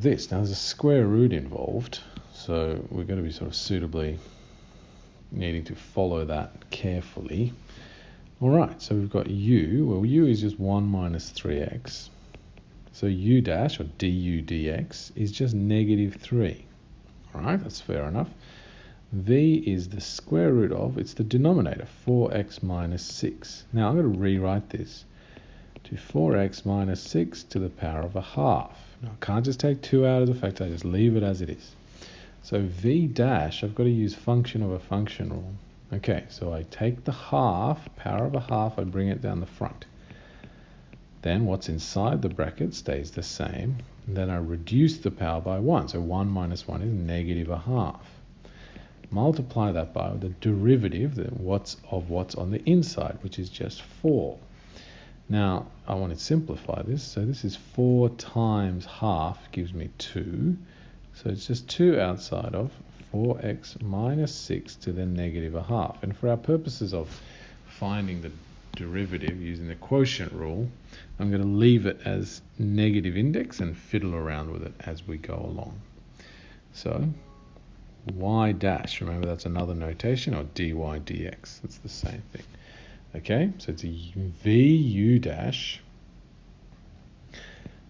this. Now there's a square root involved, so we're going to be sort of suitably needing to follow that carefully. All right, so we've got u. Well, u is just 1 minus 3x. So u dash, or du dx, is just negative 3. All right, that's fair enough. V is the square root of, it's the denominator, 4x minus 6. Now I'm going to rewrite this to 4x minus 6 to the power of a half. Now I can't just take 2 out of the factor, I just leave it as it is. So v dash, I've got to use function of a function rule. Okay, so I take the half, power of a half, I bring it down the front. Then what's inside the bracket stays the same. And then I reduce the power by 1. So 1 minus 1 is negative a half. Multiply that by the derivative of what's on the inside, which is just 4. Now, I want to simplify this. So this is 4 times half gives me 2. So it's just 2 outside of 4x minus 6 to the negative a half. And for our purposes of finding the derivative using the quotient rule, I'm going to leave it as negative index and fiddle around with it as we go along. So y dash, remember that's another notation, or dy dx, it's the same thing. Okay, so it's a v u dash.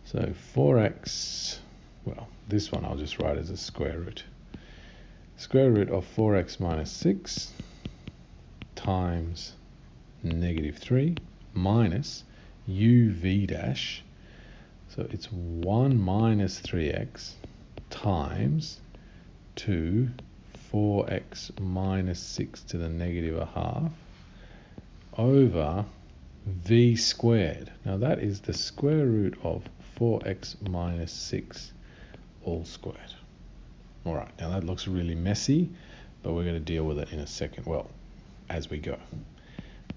So 4x, well, this one I'll just write as a square root. Square root of 4x minus 6 times negative 3 minus uv dash. So it's 1 minus 3x times 2 4x minus 6 to the negative a half over v squared. Now that is the square root of 4x minus 6 all squared. All right, now that looks really messy, but we're going to deal with it in a second, well, as we go.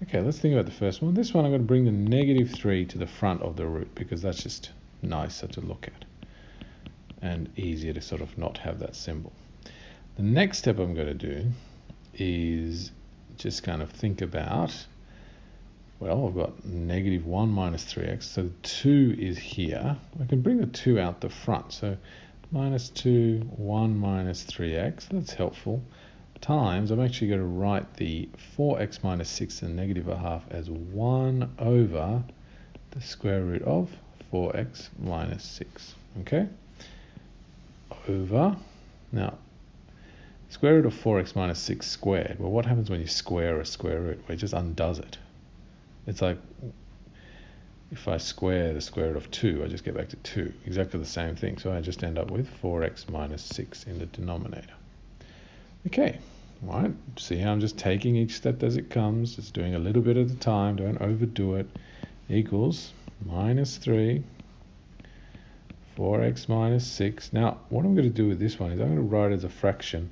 Okay, let's think about the first one. This one I'm going to bring the negative 3 to the front of the root because that's just nicer to look at and easier to sort of not have that symbol. The next step I'm going to do is just kind of think about, well, I've got negative 1 minus 3x, so 2 is here. I can bring the 2 out the front, so minus 2, 1 minus 3x, that's helpful, times, I'm actually going to write the 4x minus 6 and negative a half as 1 over the square root of 4x minus 6, okay? Over, now, square root of 4x minus 6 squared, well, what happens when you square a square root? Well, it just undoes it. It's like, if I square the square root of 2, I just get back to 2. Exactly the same thing. So I just end up with 4x minus 6 in the denominator. Okay, all right. See how I'm just taking each step as it comes. Just doing a little bit at a time. Don't overdo it. Equals minus 3, 4x minus 6. Now, what I'm going to do with this one is I'm going to write it as a fraction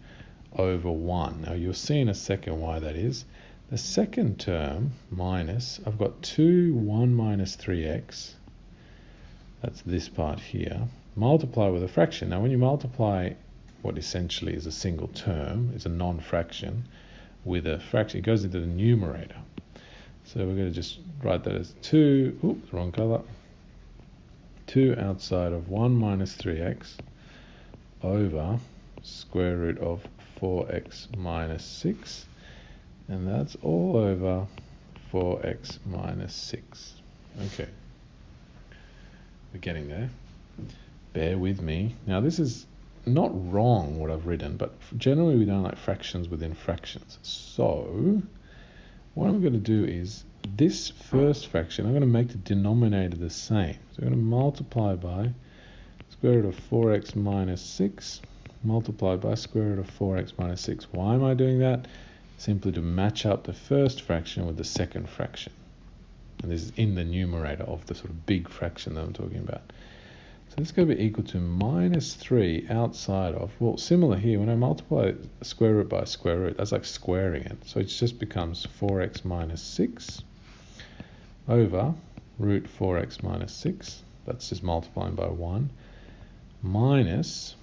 over 1. Now, you'll see in a second why that is. The second term, minus, I've got 2, 1 minus 3x, that's this part here, multiply with a fraction. Now when you multiply what essentially is a single term, it's a non-fraction, with a fraction, it goes into the numerator. So we're going to just write that as 2, oops, wrong color, 2 outside of 1 minus 3x over square root of 4x minus 6. And that's all over 4x minus 6. Okay. We're getting there. Bear with me. Now, this is not wrong, what I've written, but generally we don't like fractions within fractions. So, what I'm going to do is, this first fraction, I'm going to make the denominator the same. So I'm going to multiply by square root of 4x minus 6, multiplied by square root of 4x minus 6. Why am I doing that? Simply to match up the first fraction with the second fraction. And this is in the numerator of the sort of big fraction that I'm talking about. So this is going to be equal to minus 3 outside of, well, similar here, when I multiply square root by square root, that's like squaring it. So it just becomes 4x minus 6 over root 4x minus 6. That's just multiplying by 1. Minus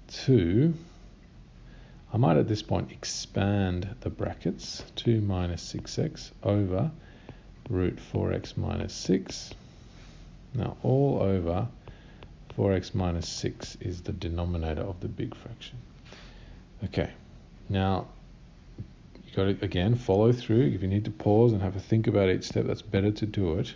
2. I might at this point expand the brackets, 2 minus 6x over root 4x minus 6. Now all over 4x minus 6 is the denominator of the big fraction. Okay, now you've got to, again, follow through. If you need to pause and have a think about each step, that's better to do it.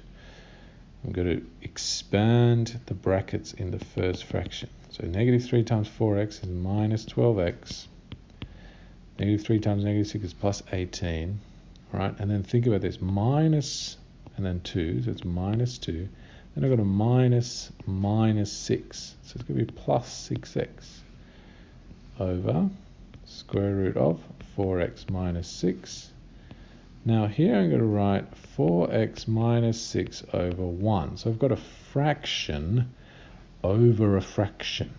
I'm going to expand the brackets in the first fraction. So negative 3 times 4x is minus 12x. Negative 3 times negative 6 is plus 18. All right, and then think about this. Minus, and then 2, so it's minus 2. Then I've got a minus 6. So it's going to be plus 6x over square root of 4x minus 6. Now here I'm going to write 4x minus 6 over 1. So I've got a fraction over a fraction.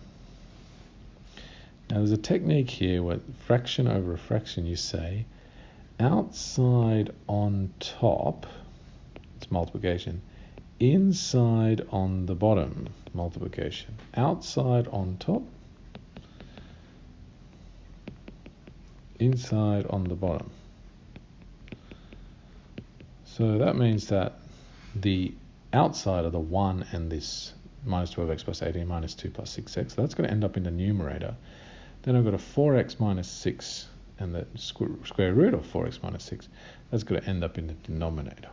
Now there's a technique here where fraction over a fraction, you say outside on top, it's multiplication, inside on the bottom, multiplication. Outside on top, inside on the bottom. So that means that the outside of the 1 and this minus 12x plus 18 minus 2 plus 6x, so that's going to end up in the numerator. Then I've got a 4x minus 6 and the square root of 4x minus 6. That's going to end up in the denominator.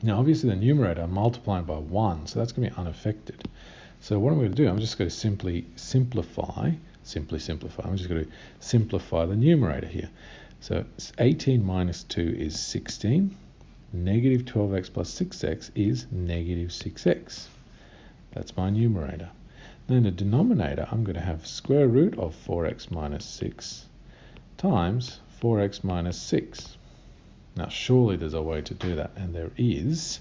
Now obviously the numerator I'm multiplying by 1, so that's going to be unaffected. So what I'm going to do, I'm just going to simply simplify. I'm just going to simplify the numerator here. So 18 minus 2 is 16. Negative 12x plus 6x is negative 6x. That's my numerator. Then the denominator, I'm going to have square root of 4x minus 6 times 4x minus 6. Now surely there's a way to do that, and there is.